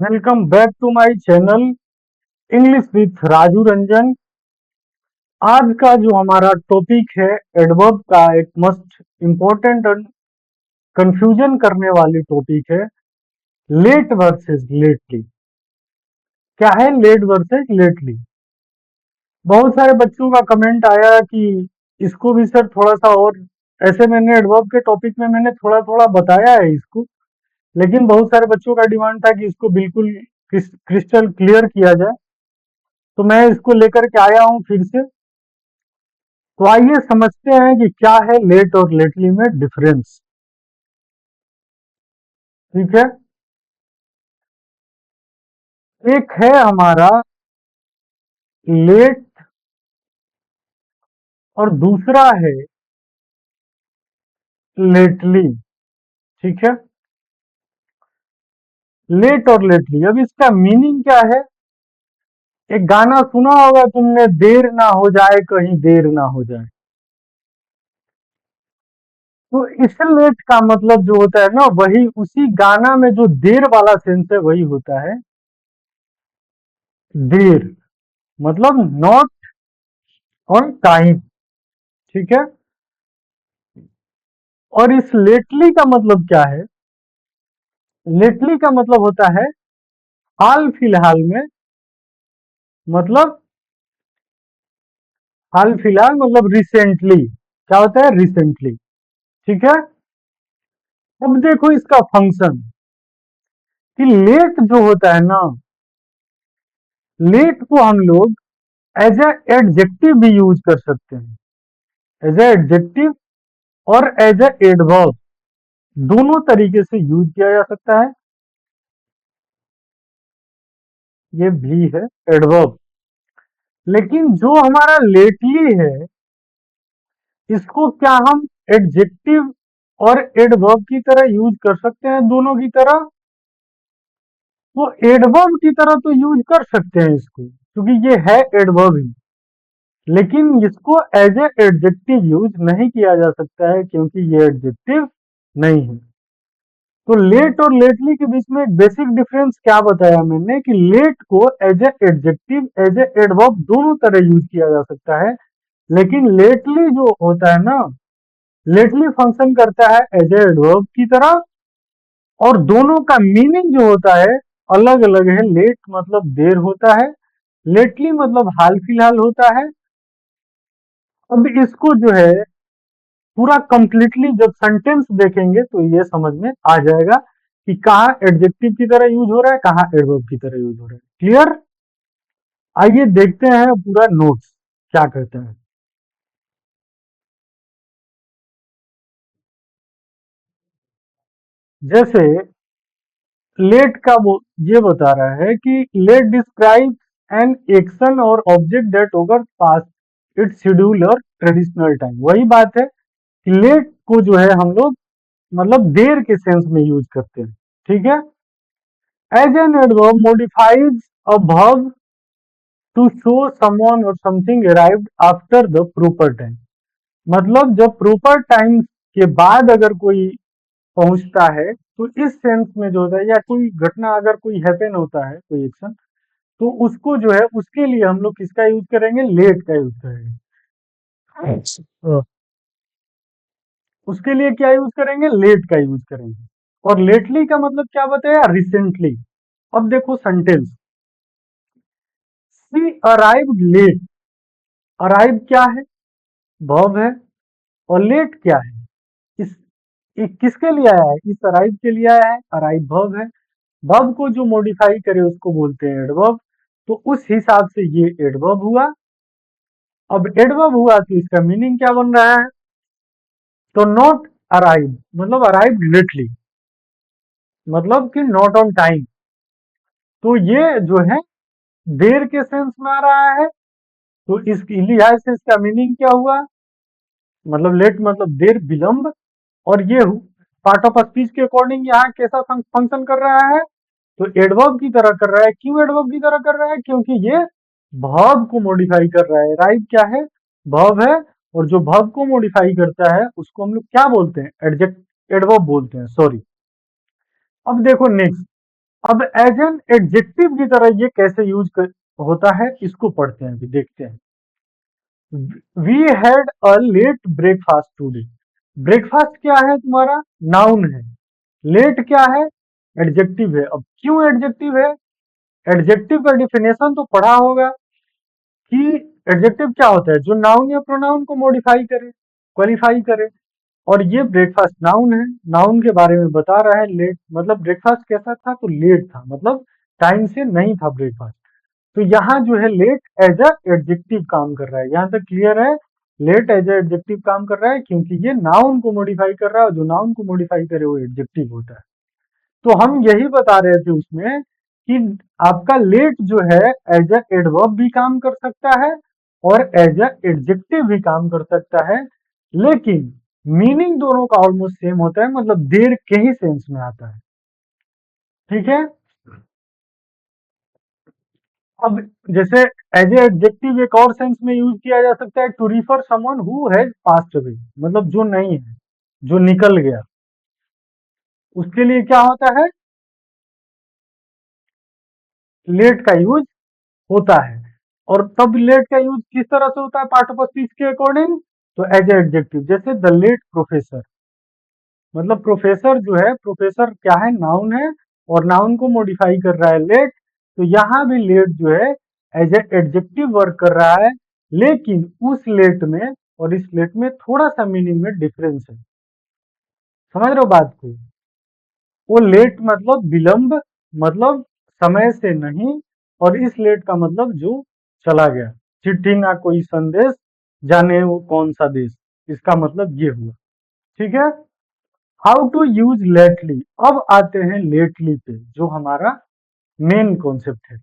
Welcome back to my channel English with Raju Ranjan. आज का जो हमारा टॉपिक है एडवर्ब का एक मस्ट इम्पोर्टेंट और कंफ्यूजन करने वाली टॉपिक है लेट वर्सेस लेटली। क्या है लेट वर्सेस लेटली? बहुत सारे बच्चों का कमेंट आया कि इसको भी सर थोड़ा सा और ऐसे मैंने एडवर्ब के टॉपिक में मैंने थोड़ा थोड़ा बताया है इसको, लेकिन बहुत सारे बच्चों का डिमांड था कि इसको बिल्कुल क्रिस्टल क्लियर किया जाए, तो मैं इसको लेकर के आया हूं फिर से। तो आइए समझते हैं कि क्या है लेट और लेटली में डिफरेंस। ठीक है, एक है हमारा लेट और दूसरा है लेटली। ठीक है, लेट और लेटली, अब इसका मीनिंग क्या है? एक गाना सुना होगा तुमने, देर ना हो जाए कहीं देर ना हो जाए। तो इस लेट का मतलब जो होता है ना, वही उसी गाना में जो देर वाला सेंस है वही होता है देर, मतलब नॉट ऑन टाइम। ठीक है, और इस लेटली का मतलब क्या है? लेटली का मतलब होता है हाल फिलहाल में, मतलब हाल फिलहाल मतलब रिसेंटली। क्या होता है? रिसेंटली। ठीक है, अब देखो इसका फंक्शन कि लेट जो होता है ना, लेट को हम लोग एज ए एडजेक्टिव भी यूज कर सकते हैं, एज ए एडजेक्टिव और एज ए एडवर्ब, दोनों तरीके से यूज किया जा सकता है। ये भी है एडवर्ब। लेकिन जो हमारा लेटली है, इसको क्या हम एडजेक्टिव और एडवर्ब की तरह यूज कर सकते हैं? दोनों की तरह। तो एडवर्ब की तरह तो यूज कर सकते हैं इसको, क्योंकि ये है एडवर्ब ही। लेकिन इसको एज ए एडजेक्टिव यूज नहीं किया जा सकता है, क्योंकि ये एडजेक्टिव नहीं है। तो लेट और लेटली के बीच में एक बेसिक डिफरेंस क्या बताया मैंने, कि लेट को as a adjective as a adverb दोनों तरह यूज किया जा सकता है, लेकिन लेटली जो होता है ना, लेटली फंक्शन करता है एज ए एडवर्ब की तरह, और दोनों का मीनिंग जो होता है अलग अलग है। लेट मतलब देर होता है, लेटली मतलब हाल फिलहाल होता है। अब इसको जो है पूरा कंप्लीटली जब सेंटेंस देखेंगे तो ये समझ में आ जाएगा कि कहाँ एडजेक्टिव की तरह यूज हो रहा है, कहाँ एडवर्ब की तरह यूज हो रहा है। क्लियर? आइए देखते हैं पूरा नोट्स क्या कहते हैं। जैसे लेट का वो ये बता रहा है कि लेट डिस्क्राइब एन एक्शन और object that over past it's schedule और ट्रेडिशनल टाइम। वही बात है कि लेट को जो है हम लोग मतलब देर के सेंस में यूज करते हैं। ठीक है, as an adverb modifies a verb to show someone और something arrived after the proper time. मतलब जब प्रॉपर टाइम के बाद अगर कोई पहुंचता है, तो इस सेंस में जो होता है, या कोई घटना अगर कोई हैपन होता है, कोई एक्शन, तो उसको जो है उसके लिए हम लोग किसका यूज करेंगे? लेट का यूज करेंगे। अ, उसके लिए क्या यूज करेंगे? लेट का यूज करेंगे। और लेटली का मतलब क्या बताया? रिसेंटली। अब देखो सेंटेंस, सी अराइव्ड लेट। अराइव क्या है? वर्ब है। और लेट क्या है? इस ये किसके लिए आया है? इस अराइव के लिए आया है। अराइव वर्ब है। वर्ब को जो मॉडिफाई करे उसको बोलते हैं एडवर्ब। तो उस हिसाब से ये एडवर्ब हुआ। अब एडवर्ब हुआ तो इसका मीनिंग क्या बन रहा है? तो नॉट अराइव मतलब अराइव लेटली, मतलब कि नॉट ऑन टाइम। तो ये जो है देर के सेंस में आ रहा है। तो इस लिहाज से इसका मीनिंग क्या हुआ? मतलब लेट मतलब देर, विलंब। और ये पार्ट ऑफ स्पीच के अकॉर्डिंग यहाँ कैसा फंक्शन कर रहा है? तो एडवर्ब की तरह कर रहा है। क्यों एडवर्ब की तरह कर रहा है? क्योंकि ये वर्ब को मॉडिफाई कर रहा है। राइट क्या है? वर्ब है। और जो वर्ब को मॉडिफाई करता है उसको हम लोग क्या बोलते हैं? एडजेक्ट एडवर्ब बोलते हैं, सॉरी। अब देखो नेक्स्ट, अब एज एन एडजेक्टिव की तरह ये कैसे होता है इसको पढ़ते हैं, अभी देखते हैं। We had a late breakfast today. Breakfast क्या है तुम्हारा? नाउन है। लेट क्या है? एडजेक्टिव है। अब क्यों एडजेक्टिव है? एडजेक्टिव का डिफिनेशन तो पढ़ा होगा कि एडजेक्टिव क्या होता है? जो नाउन या प्रोनाउन को मॉडिफाई करे, क्वालिफाई करे। और ये ब्रेकफास्ट नाउन है, नाउन के बारे में बता रहा है। लेट मतलब ब्रेकफास्ट कैसा था? तो लेट था, मतलब टाइम से नहीं था ब्रेकफास्ट। तो यहाँ जो है लेट एज अ एडजेक्टिव काम कर रहा है। यहाँ तक क्लियर है? लेट एज अ एडजेक्टिव काम कर रहा है क्योंकि ये नाउन को मॉडिफाई कर रहा है, और जो नाउन को मॉडिफाई करे वो एडजेक्टिव होता है। तो हम यही बता रहे थे उसमें कि आपका लेट जो है एज अ एडवर्ब भी काम कर सकता है और एज अ एडजेक्टिव भी काम कर सकता है, लेकिन मीनिंग दोनों का ऑलमोस्ट सेम होता है, मतलब देर के ही सेंस में आता है। ठीक है। अब जैसे एज ए एडजेक्टिव एक और सेंस में यूज किया जा सकता है, to refer someone who has passed away, मतलब जो नहीं है, जो निकल गया, उसके लिए क्या होता है? लेट का यूज होता है। और तब लेट का यूज किस तरह से होता है पार्ट ऑफ स्पीच के अकॉर्डिंग? तो एज ए एडजेक्टिव, जैसे द लेट प्रोफेसर, मतलब प्रोफेसर जो है, प्रोफेसर क्या है? नाउन है, और नाउन को मॉडिफाई कर रहा है लेट। तो यहाँ भी लेट जो है एज ए एडजेक्टिव वर्क कर रहा है, लेकिन उस लेट में और इस लेट में थोड़ा सा मीनिंग में डिफरेंस है। समझ रहे हो बात को? वो लेट मतलब विलंब, मतलब समय से नहीं, और इस लेट का मतलब जो चला गया। चिट्ठी ना कोई संदेश, जाने वो कौन सा देश, इसका मतलब ये हुआ। ठीक है। How to use lately. अब आते हैं लेटली पे, जो हमारा मेन कॉन्सेप्ट है।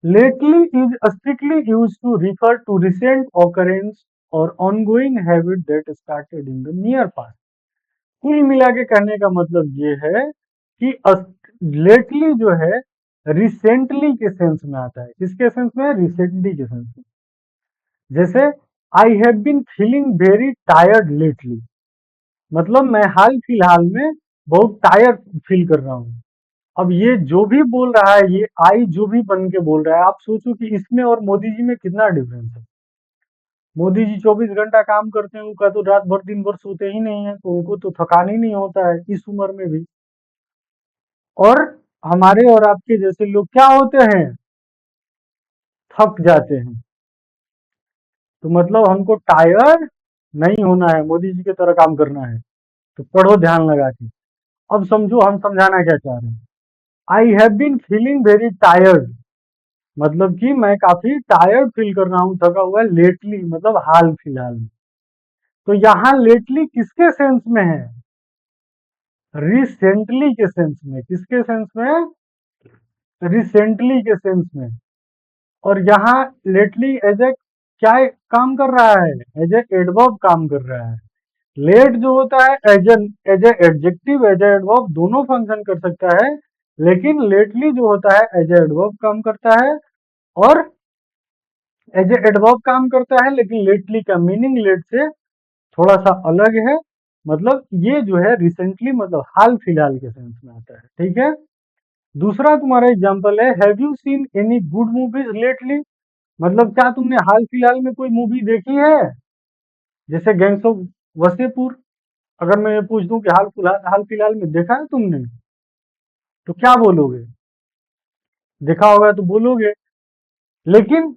Lately is strictly use to refer to recent occurrence और ongoing habit that started in the near past. कुल मिला के कहने का मतलब ये है कि लेटली जो है रिसेंटली के सेंस में आता है। किसके सेंस में? रिसेंटली के सेंस में। जैसे I have been feeling very tired lately, मतलब मैं हाल फिलहाल में बहुत टायर्ड फील कर रहा हूँ। अब ये जो भी बोल रहा है, ये आई जो भी बन के बोल रहा है, आप सोचो कि इसमें और मोदी जी में कितना डिफरेंस है। मोदी जी 24 घंटा काम करते हैं, उनका तो रात भर दिन भर सोते ही नहीं है, तो उनको तो थकान ही नहीं होता है इस उम्र में भी। और हमारे और आपके जैसे लोग क्या होते हैं? थक जाते हैं। तो मतलब हमको टायर्ड नहीं होना है, मोदी जी की तरह काम करना है। तो पढ़ो ध्यान लगा के। अब समझो हम समझाना क्या चाह रहे हैं। I have been feeling very tired, मतलब कि मैं काफी टायर्ड फील कर रहा हूँ, थका हुआ लेटली, मतलब हाल फिलहाल में। तो यहाँ लेटली किसके सेंस में है? रिसेंटली के सेंस में। किसके सेंस में? रिसेंटली के सेंस में। और यहाँ लेटली एज ए क्या काम कर रहा है? एज ए एडवर्ब काम कर रहा है। लेट जो होता है as a adjective, as a adverb दोनों फंक्शन कर सकता है, लेकिन लेटली जो होता है एज ए एडवर्ब काम करता है, और एज ए एडवर्ब काम करता है, लेकिन लेटली का मीनिंग लेट से थोड़ा सा अलग है। मतलब ये जो है रिसेंटली, मतलब हाल फिलहाल के सेंस में आता है। ठीक है। दूसरा तुम्हारा एग्जांपल है, have you seen any good movies lately, मतलब क्या तुमने हाल फिलहाल में कोई मूवी देखी है? जैसे गैंग्स ऑफ वसेपुर। अगर मैं ये पूछ दूं कि हाल फिलहाल में देखा है तुमने, तो क्या बोलोगे? देखा होगा तो बोलोगे। लेकिन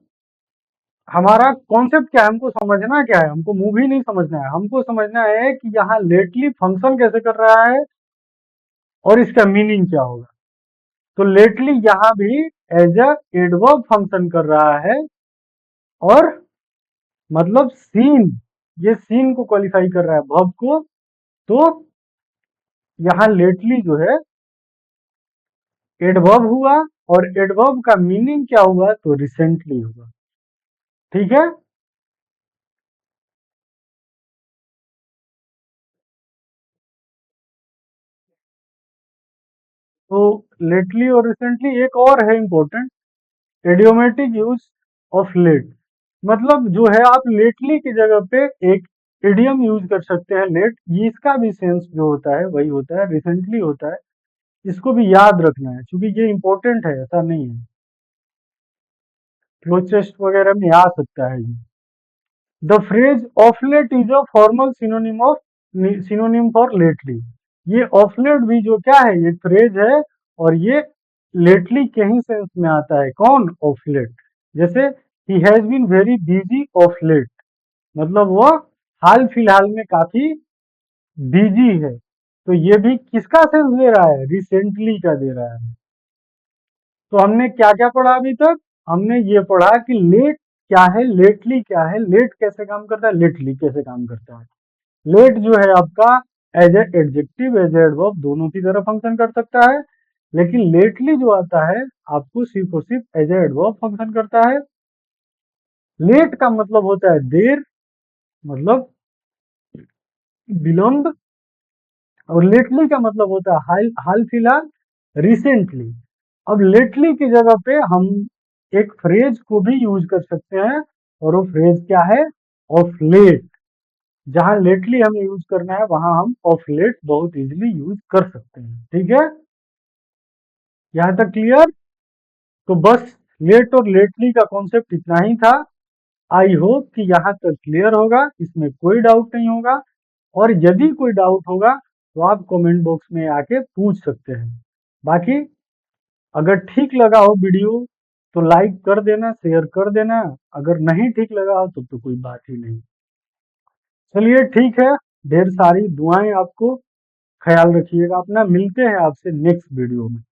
हमारा कॉन्सेप्ट क्या है? हमको समझना क्या है? हमको मूवी नहीं समझना है, हमको समझना है कि यहाँ लेटली फंक्शन कैसे कर रहा है और इसका मीनिंग क्या होगा। तो लेटली यहाँ भी एज अ एडवर्ब फंक्शन कर रहा है, और मतलब सीन, ये सीन को क्वालिफाई कर रहा है, वर्ब को। तो यहाँ लेटली जो है एडवर्ब हुआ, और एडवर्ब का मीनिंग क्या हुआ? तो रिसेंटली हुआ। ठीक है। तो लेटली और रिसेंटली एक और है important, idiomatic use of late. मतलब जो है आप लेटली की जगह पे एक इडियम यूज कर सकते हैं, लेट। इसका भी सेंस जो होता है वही होता है, रिसेंटली होता है। इसको भी याद रखना है क्योंकि ये इंपॉर्टेंट है, ऐसा नहीं है, फ्लो टेस्ट वगैरह में आ सकता है ये। The phrase of late is a formal synonym for lately. ये ऑफ लेट भी जो क्या है, ये फ्रेज है, और ये लेटली के ही सेंस में आता है। कौन? Of late. जैसे he has been very busy of late, मतलब वो हाल फिलहाल में काफी बिजी है। तो ये भी किसका सेंस दे रहा है? रिसेंटली का दे रहा है। तो हमने क्या क्या पढ़ा अभी तक? हमने ये पढ़ा कि लेट क्या है, लेटली क्या है, लेट कैसे काम करता है, लेटली कैसे काम करता है। लेट जो है आपका as a adjective, as a adverb दोनों की तरह फंक्शन कर सकता है, लेकिन लेटली जो आता है आपको सिर्फ और सिर्फ एज ए एडवर्ब फंक्शन करता है। लेट का मतलब होता है देर, मतलब विलंब, और लेटली का मतलब होता है हाल हाल फिलहाल, रिसेंटली। अब लेटली की जगह पे हम एक फ्रेज को भी यूज कर सकते हैं, और वो फ्रेज क्या है? Of late. जहां लेटली हमें यूज करना है वहां हम ऑफ लेट बहुत इजीली यूज कर सकते हैं। ठीक है, यहां तक क्लियर? तो बस लेट और लेटली का कॉन्सेप्ट इतना ही था। आई होप कि यहाँ तक क्लियर होगा, इसमें कोई डाउट नहीं होगा। और यदि कोई डाउट होगा तो आप कमेंट बॉक्स में आके पूछ सकते हैं। बाकी अगर ठीक लगा हो वीडियो तो लाइक कर देना, शेयर कर देना। अगर नहीं ठीक लगा हो तो कोई बात ही नहीं। चलिए ठीक है, ढेर सारी दुआएं आपको। ख्याल रखिएगा अपना, मिलते हैं आपसे नेक्स्ट वीडियो में।